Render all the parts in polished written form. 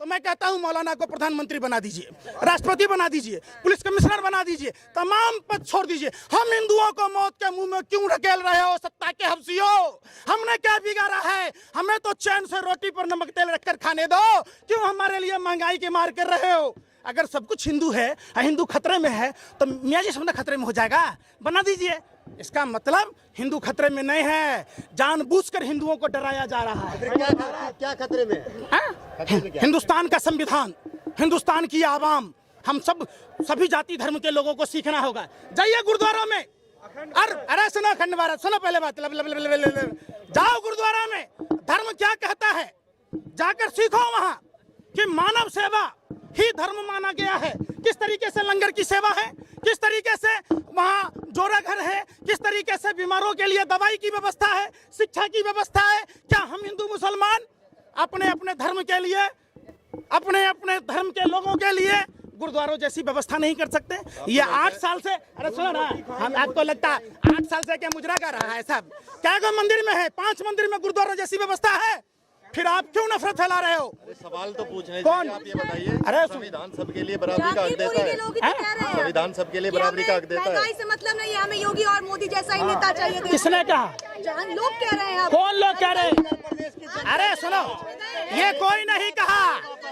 तो मैं कहता हूं मौलाना को प्रधानमंत्री बना दीजिए, राष्ट्रपति बना दीजिए, पुलिस कमिश्नर बना दीजिए, तमाम पद छोड़ दीजिए। हम हिंदुओं को मौत के मुंह में क्यों ढकेल रहे हो सत्ता के हफ्सियों? हमने क्या बिगाड़ा है? हमें तो चैन से रोटी पर नमक तेल रखकर खाने दो, क्यों हमारे लिए महंगाई की मार कर रहे हो? अगर सब कुछ हिंदू है, हिंदू खतरे में है, तो मियाँ जी समझना खतरे में हो जाएगा, बना दीजिए। इसका मतलब हिंदू खतरे में नहीं है, जानबूझकर हिंदुओं को डराया जा रहा है। क्या खतरे में है? हिंदुस्तान का संविधान, हिंदुस्तान की आवाम, हम सभी जाति धर्म के लोगों को सीखना होगा। जाइए गुरुद्वारा में, अरे सुनो अखंड भारत, सुनो पहले बात, जाओ गुरुद्वारा में, धर्म क्या कहता है जाकर सीखो वहां कि मानव सेवा ही धर्म माना गया है। किस तरीके से लंगर की सेवा है, किस तरीके से वहाँ जोरा घर है, किस तरीके से बीमारों के लिए दवाई की व्यवस्था है, शिक्षा की व्यवस्था है। क्या हम हिंदू मुसलमान अपने अपने धर्म के लिए, अपने अपने धर्म के लोगों के लिए गुरुद्वारों जैसी व्यवस्था नहीं कर सकते? ये 8 साल से, अरे सुनो ना, हम आपको लगता है 8 साल से क्या मुजरा कर रहा है सब? क्या को मंदिर में है, 5 मंदिर में गुरुद्वारों जैसी व्यवस्था है, फिर आप क्यों नफरत फैला रहे हो? सवाल तो पूछ रहे कौन? आप ये बताइए, अरे संविधान सबके लिए बराबरी का हक देता है? संविधान सबके लिए बराबरी का हक देता है? महंगाई से मतलब नहीं है, हमें योगी और मोदी जैसा ही नेता चाहिए। किसने कहा? लोग कह रहे हैं। कौन लोग कह रहे हैं? अरे सुनो, ये कोई नहीं कहा,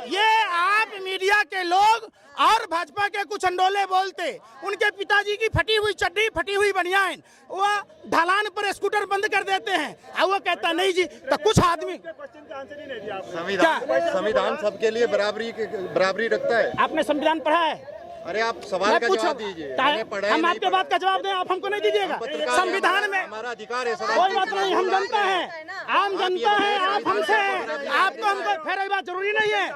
ये आप मीडिया के लोग और भाजपा के कुछ अंडोले बोलते। उनके पिताजी की फटी हुई चड्डी, फटी हुई बनियान, वो ढलान पर स्कूटर बंद कर देते हैं और वो कहता नहीं जी। तो कुछ आदमी, संविधान सबके लिए बराबरी रखता है। आपने संविधान पढ़ा है? अरे आप सवाल का जवाब दीजिए। हम आपके बात का जवाब दें, आप हमको नहीं दीजिएगा? संविधान में हमारा अधिकार है। कोई बात नहीं, हम जनता है, आम जनता है, आप हमसे हैं, आपको हमको फिर बात जरूरी नहीं है।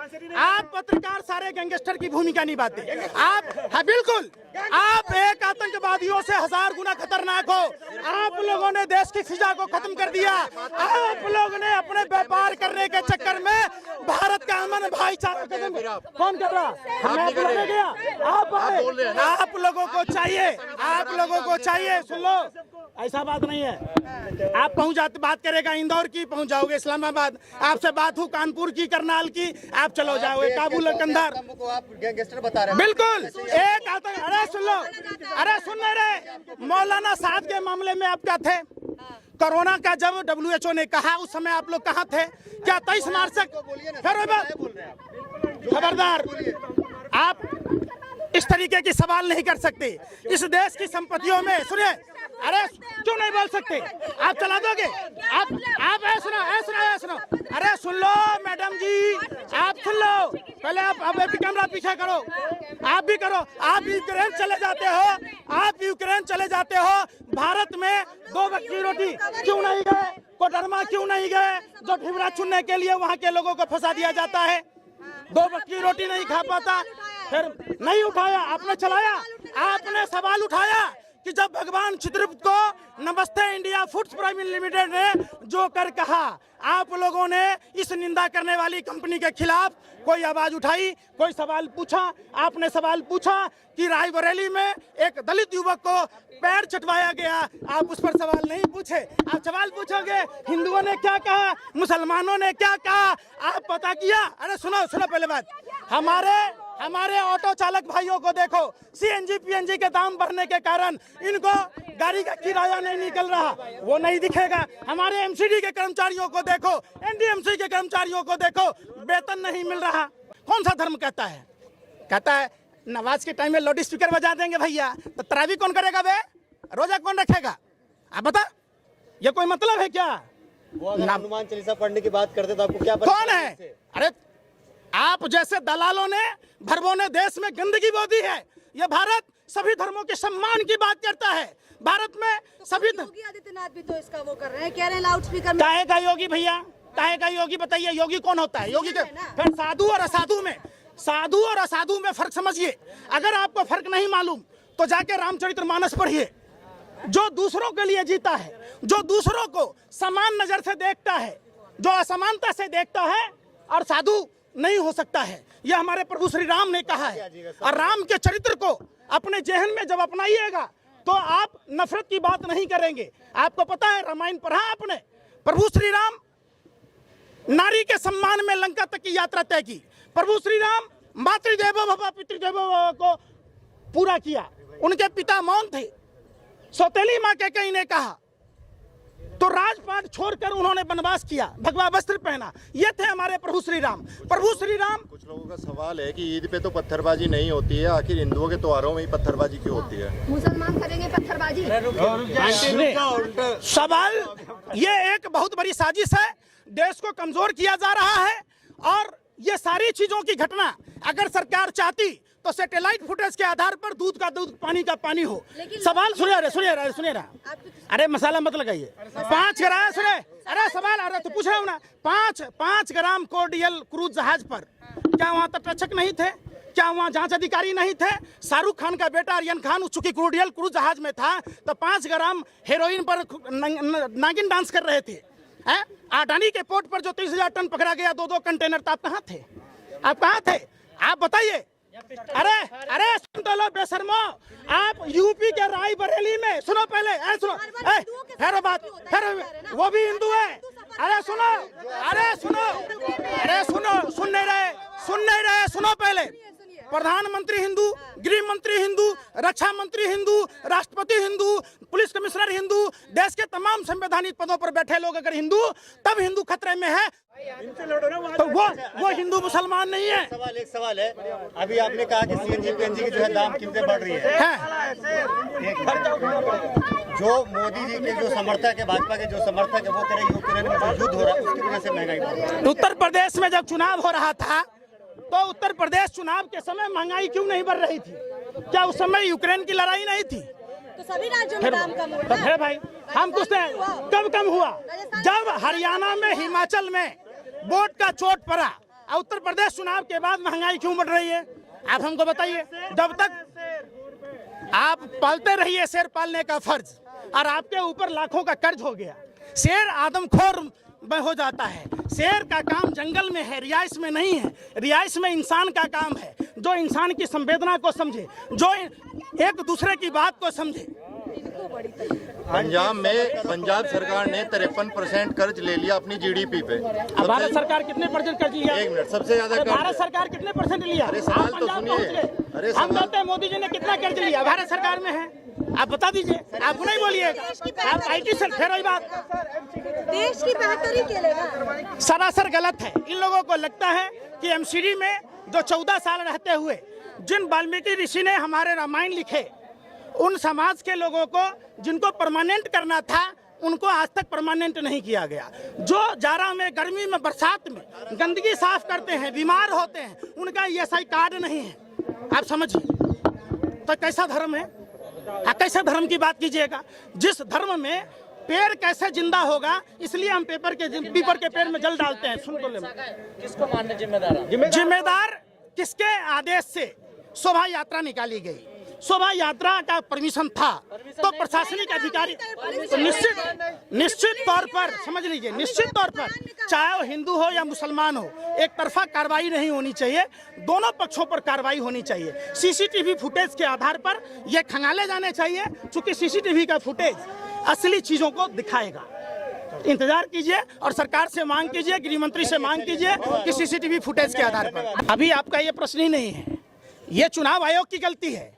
आप पत्रकार सारे गैंगस्टर की भूमिका निभाते, आप हाँ बिल्कुल, आप एक आतंकवादियों से 1000 गुना खतरनाक हो। आप लोगों ने देश की फिजा को खत्म कर दिया। आप लोगों ने अपने व्यापार करने के चक्कर में भारत का अमन भाईचारा कौन कर रहा? हमें गया आप लोगों को चाहिए, आप लोगों को चाहिए। सुन लो, ऐसा बात नहीं है। आप पहुंच जाते, बात करेगा इंदौर की, पहुंच जाओगे इस्लामाबाद, आपसे बात हो कानपुर की, करनाल की, आप चलो जाओगे काबुल, कंधार। आप गैंगस्टर बता रहे हैं? बिल्कुल एक आतंक। अरे सुन लो, अरे सुन रहे, मौलाना साहब के मामले में आप क्या थे? कोरोना का जब WHO ने कहा उस समय आप लोग कहाँ थे? क्या 23 मार्च से? खबरदार, आप इस तरीके की सवाल नहीं कर सकते। इस देश की संपत्तियों में, सुनिए, अरे क्यों नहीं बोल सकते? आप चला दोगे? आप सुनो, अरे सुन लो मैडम जी, आप सुन लो पहले। आप कैमरा पीछे करो, आप भी करो। आप यूक्रेन चले जाते हो, आप यूक्रेन चले जाते हो, भारत में 2 वक्त की रोटी क्यों नहीं गए? कोडरमा क्यों नहीं गए? जो ठिबरा चुनने के लिए वहाँ के लोगों को फंसा दिया जाता है, 2 वक्त की रोटी नहीं खा पाता, फिर नहीं उठाया, आपने चलाया, आपने सवाल उठाया कि जब भगवान चित्रगुप्त को नमस्ते इंडिया फूड्स प्राइवेट लिमिटेड ने जो कर कहा, आप लोगों ने इस निंदा करने वाली कंपनी के खिलाफ कोई आवाज उठाई, कोई सवाल पूछा? आपने सवाल पूछा कि रायबरेली में एक दलित युवक को पैर चटवाया गया, आप उस पर सवाल नहीं पूछे। आप सवाल पूछोगे हिंदुओं ने क्या कहा, मुसलमानों ने क्या कहा, आप पता किया? अरे सुनो पहले बात, हमारे ऑटो चालक भाइयों को देखो, CNG PNG के दाम बढ़ने के कारण इनको गाड़ी का किराया नहीं निकल रहा, वो नहीं दिखेगा। हमारे MCD के कर्मचारियों को देखो, NDMC के कर्मचारियों को देखो, वेतन नहीं मिल रहा। कौन सा धर्म कहता है? कहता है नमाज के टाइम में लाउड स्पीकर बजा देंगे भैया, तो तरावी कौन करेगा बे? रोजा कौन रखेगा? आप बता, ये कोई मतलब है क्या? हनुमान चालीसा पढ़ने की बात करते तो आपको क्या कौन है? अरे आप जैसे दलालों ने, भरबों ने देश में गंदगी बो दी है। ये भारत सभी धर्मों के सम्मान की बात करता है। भारत में सभी योगी आदित्यनाथ भी तो इसका वो कर रहे हैं, कह रहे हैं लाउड स्पीकर में। काहे का योगी भैया, काहे का योगी? बताइए योगी कौन होता है? योगी के फिर साधु और असाधु में फर्क समझिए। अगर आपको फर्क नहीं मालूम तो जाके रामचरितमानस पढ़िए। जो दूसरों के लिए जीता है, जो दूसरों को समान नजर से देखता है, जो असमानता से देखता है, और साधु नहीं हो सकता है। यह हमारे प्रभु श्री राम ने कहा है। और राम के चरित्र को अपने जेहन में जब अपनाइएगा तो आप नफरत की बात नहीं करेंगे। आपको पता है, रामायण पढ़ा आपने? प्रभु श्री राम नारी के सम्मान में लंका तक की यात्रा तय की। प्रभु श्री राम मातृदेवो भव पितृदेवो भव को पूरा किया। उनके पिता मौन थे। सौतेली मां कैकेयी ने कहा तो राजपाट छोड़कर उन्होंने वनवास किया, भगवा वस्त्र पहना। ये थे हमारे प्रभु श्री राम। प्रभु श्री राम। कुछ लोगों का सवाल है कि ईद पे तो पत्थरबाजी नहीं होती है, आखिर हिंदुओं के त्योहारों में ही पत्थरबाजी क्यों होती है? मुसलमान करेंगे पत्थरबाजी? सवाल ये एक बहुत बड़ी साजिश है, देश को कमजोर किया जा रहा है। और ये सारी चीजों की घटना अगर सरकार चाहती तो सैटेलाइट फुटेज के आधार पर दूध का दूध पानी का पानी हो। सवाल सुनिए रहा अरे मसाला मत लगाइए। 5 ग्राम सुने, अरे सवाल अरे तो पूछ रहा हूँ ना, 5 ग्राम कोर्डियल क्रूज जहाज पर क्या वहाँ तटरक्षक नहीं थे? क्या वहाँ जांच अधिकारी नहीं थे? शाहरुख खान का बेटा आर्यन खान चूंकि कोर्डियल क्रूज जहाज में था तो 5 ग्राम हेरोइन पर नागिन डांस कर रहे थे। अडानी के पोर्ट पर जो 30,000 टन पकड़ा गया 2 कंटेनर, तो आप कहाँ थे? आप कहाँ थे? आप बताइए। अरे सुन तो लो बेशर्मो, आप यूपी के रायबरेली में सुनो पहले, सुनो फिर बात, फिर वो भी हिंदू है। अरे सुनो, सुन नहीं रहे, सुनो पहले। प्रधानमंत्री हिंदू, गृह मंत्री हिंदू, रक्षा मंत्री हिंदू, राष्ट्रपति हिंदू, पुलिस कमिश्नर हिंदू, देश के तमाम संवैधानिक पदों पर बैठे लोग अगर हिंदू, तब हिंदू खतरे में है। तो वो हिंदू मुसलमान नहीं है। एक सवाल है, अभी आपने कहा कि सीएनजी पीएनजी की जो है दाम कीमतें बढ़ रही है। जो मोदी जी के जो समर्थक है, भाजपा के जो समर्थक है, वो कह रहे हैं यूक्रेन में जो युद्ध हो रहा है उसकी वजह से महंगाई बढ़ रही है। उत्तर प्रदेश में जब चुनाव हो रहा था तो उत्तर प्रदेश चुनाव के समय महंगाई क्यों नहीं बढ़ रही थी? क्या उस समय यूक्रेन की लड़ाई नहीं थी? तो सभी राज्यों में दाम कम हुआ। तो फिर भाई हम पूछते हैं कब कम हुआ? जब हरियाणा में, हिमाचल में वोट का चोट पड़ा। उत्तर प्रदेश चुनाव के बाद महंगाई क्यों बढ़ रही है? आप हमको बताइए। जब तक आप पालते रहिए शेर पालने का फर्ज, और आपके ऊपर लाखों का कर्ज हो गया। शेर आदमखोर में हो जाता है। शेर का काम जंगल में है, रिहाइश में नहीं है। रिहाइश में इंसान का काम है, जो इंसान की संवेदना को समझे, जो एक दूसरे की बात को समझे। पंजाब सरकार ने 53% कर्ज ले लिया अपनी जीडीपी पे। भारत सरकार कितने % कर्ज लिया? 1 मिनट, सबसे ज्यादा भारत सरकार कितने % लिया? अरे सवाल तो सुनिए। हम कहते हैं मोदी जी ने कितना कर्ज लिया? भारत सरकार में है, आप बता दीजिए। आप नहीं बोलिए, आप IT से फिर वही बात। देश की बेहतरी के लिए सरासर गलत है। इन लोगों को लगता है कि MCD में जो 14 साल रहते हुए जिन वाल्मीकि ऋषि ने हमारे रामायण लिखे, उन समाज के लोगों को जिनको परमानेंट करना था उनको आज तक परमानेंट नहीं किया गया। जो जाड़ा में, गर्मी में, बरसात में गंदगी साफ करते हैं, बीमार होते हैं, उनका ESI कार्ड नहीं है। आप समझिए तो कैसा धर्म है? कैसे धर्म की बात कीजिएगा? जिस धर्म में पेड़ कैसे जिंदा होगा, इसलिए हम पीपर के पेड़ में जल डालते हैं। सुन तो ले, किसको मानने जिम्मेदार? जिम्मेदार किसके आदेश से शोभा यात्रा निकाली गई? शोभा यात्रा का परमिशन था तो प्रशासनिक अधिकारी तो निश्चित तौर पर समझ लीजिए, निश्चित तौर पर चाहे वो हिंदू हो या मुसलमान हो, एक तरफा कार्रवाई नहीं होनी चाहिए। दोनों पक्षों पर कार्रवाई होनी चाहिए। CCTV फुटेज के आधार पर ये खंगाले जाने चाहिए, क्योंकि CCTV का फुटेज असली चीजों को दिखाएगा। इंतजार कीजिए और सरकार से मांग कीजिए, गृह मंत्री से मांग कीजिए कि CCTV फुटेज के आधार पर। अभी आपका ये प्रश्न ही नहीं है, ये चुनाव आयोग की गलती है।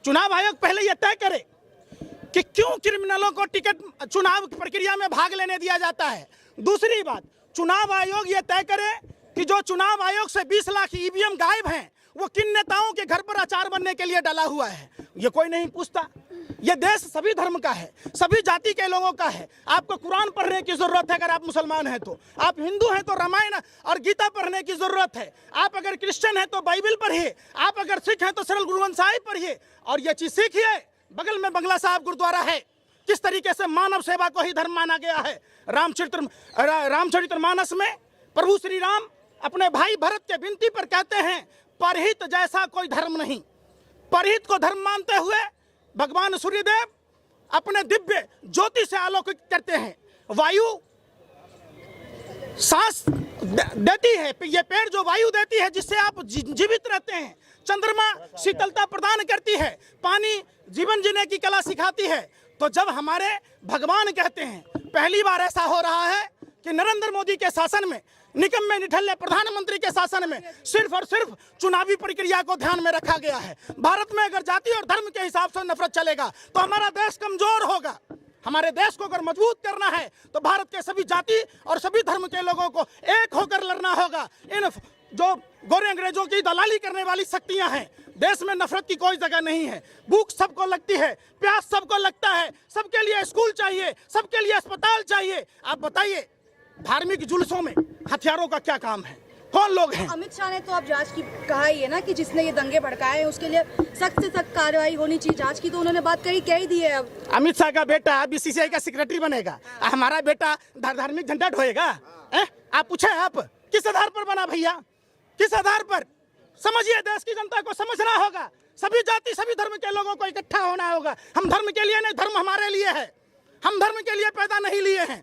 चुनाव आयोग पहले यह तय करे कि क्यों क्रिमिनलों को टिकट चुनाव प्रक्रिया में भाग लेने दिया जाता है। दूसरी बात, चुनाव आयोग यह तय करे कि जो चुनाव आयोग से 20 लाख EVM गायब हैं, वो किन नेताओं के घर पर अचार बनने के लिए डाला हुआ है। ये कोई नहीं पूछता। ये देश सभी धर्म का है, सभी जाति के लोगों का है। आपको कुरान पढ़ने की जरूरत है अगर आप मुसलमान हैं तो, आप हिंदू हैं तो रामायण और गीता पढ़ने की जरूरत है, आप अगर क्रिश्चियन हैं तो बाइबल पढ़िए, आप अगर सिख हैं तो सरल गुरु ग्रंथ साहिब पढ़िए। और ये चीज सीखिए, बगल में बंगला साहब गुरुद्वारा है, किस तरीके से मानव सेवा को ही धर्म माना गया है। रामचरितमानस में प्रभु श्री राम अपने भाई भरत के विनती पर कहते हैं, परहित जैसा कोई धर्म नहीं। परहित को धर्म मानते हुए भगवान सूर्यदेव अपने दिव्य ज्योति से आलोकित करते हैं। वायु सांस देती है, ये पेड़ जो वायु देती है जिससे आप जीवित रहते हैं। चंद्रमा शीतलता प्रदान करती है, पानी जीवन जीने की कला सिखाती है। तो जब हमारे भगवान कहते हैं, पहली बार ऐसा हो रहा है कि नरेंद्र मोदी के शासन में, निकम्मे निठल्ले प्रधानमंत्री के शासन में सिर्फ और सिर्फ चुनावी प्रक्रिया को ध्यान में रखा गया है। भारत में अगर जाति और धर्म के हिसाब से नफरत चलेगा तो हमारा देश कमजोर होगा। हमारे देश को अगर मजबूत करना है तो भारत के सभी जाति और सभी धर्म के लोगों को एक होकर लड़ना होगा। इन जो गोरे अंग्रेजों की दलाली करने वाली शक्तियां हैं, देश में नफरत की कोई जगह नहीं है। भूख सबको लगती है, प्यास सबको लगता है, सबके लिए स्कूल चाहिए, सबके लिए अस्पताल चाहिए। आप बताइए, धार्मिक जुलूसों में हथियारों का क्या काम है? कौन लोग हैं? अमित शाह ने तो अब जांच की कहा ही है ना कि जिसने ये दंगे भड़काए हैं उसके लिए सख्त से सख्त कार्रवाई होनी चाहिए। जांच की तो उन्होंने बात कह ही दी है। अब अमित शाह का बेटा बीसीसीआई का सेक्रेटरी बनेगा, हमारा बेटा धार्मिक झंडा ढोएगा? आप पूछे, आप किस आधार पर बना भैया? किस आधार पर? समझिए, देश की जनता को समझना होगा। सभी जाति सभी धर्म के लोगों को इकट्ठा होना होगा। हम धर्म के लिए नहीं, धर्म हमारे लिए है। हम धर्म के लिए पैदा नहीं लिए हैं,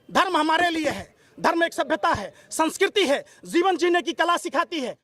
धर्म हमारे लिए है। धर्म एक सभ्यता है, संस्कृति है, जीवन जीने की कला सिखाती है।